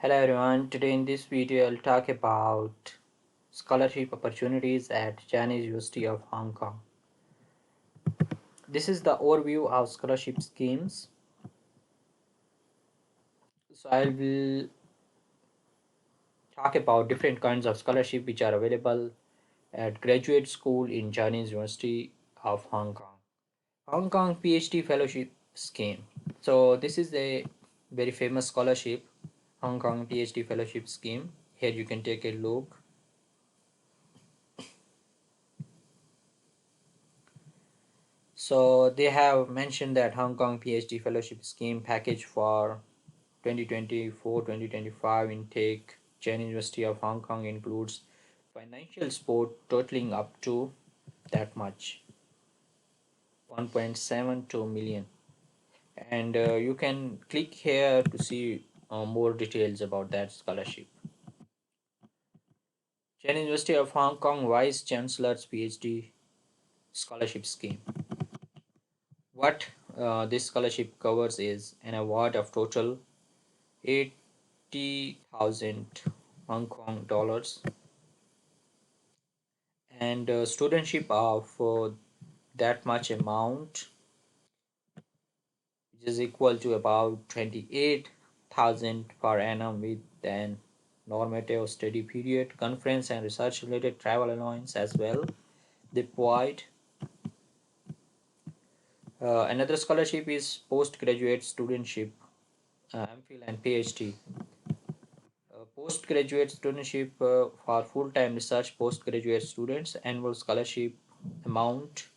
Hello everyone, today in this video I'll talk about scholarship opportunities at Chinese University of Hong Kong. This is the overview of scholarship schemes. So I will talk about different kinds of scholarship which are available at graduate school in Chinese University of Hong Kong. Hong Kong PhD Fellowship Scheme. So this is a very famous scholarship, Hong Kong PhD Fellowship Scheme. Here you can take a look. So they have mentioned that Hong Kong PhD Fellowship Scheme package for 2024-2025 intake Chinese University of Hong Kong includes financial support totaling up to that much, 1.72 million. And you can click here to see more details about that scholarship. Chinese University of Hong Kong Vice Chancellor's PhD Scholarship Scheme. What this scholarship covers is an award of total 80,000 Hong Kong dollars and studentship of that much amount, which is equal to about 28,000 per annum with an normative study period, conference and research related travel allowance as well. They provide another scholarship is postgraduate studentship, MPhil and PhD. Postgraduate studentship for full-time research postgraduate students, annual scholarship amount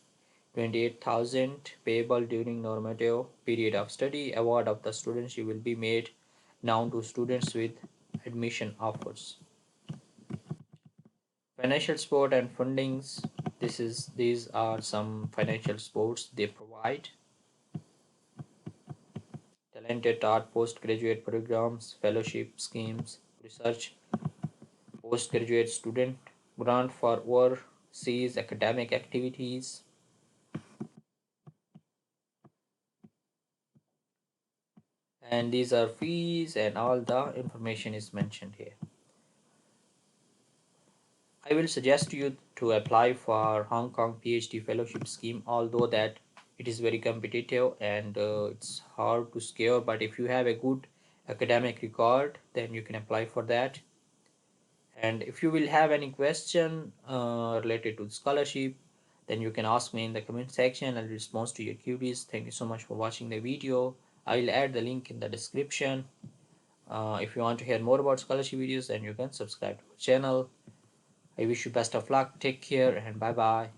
28,000 payable during normative period of study. Award of the studentship will be made known to students with admission offers. Financial support and fundings. These are some financial supports they provide. Talented art postgraduate programs, fellowship schemes, research postgraduate student grant for overseas academic activities. And these are fees and all the information is mentioned here. I will suggest you to apply for Hong Kong PhD fellowship scheme, although that it is very competitive and it's hard to secure, but if you have a good academic record then you can apply for that. And if you will have any question related to the scholarship, then you can ask me in the comment section. I'll respond to your queries. Thank you so much for watching the video. I will add the link in the description. If you want to hear more about scholarship videos, then you can subscribe to our channel. I wish you best of luck. Take care and bye bye.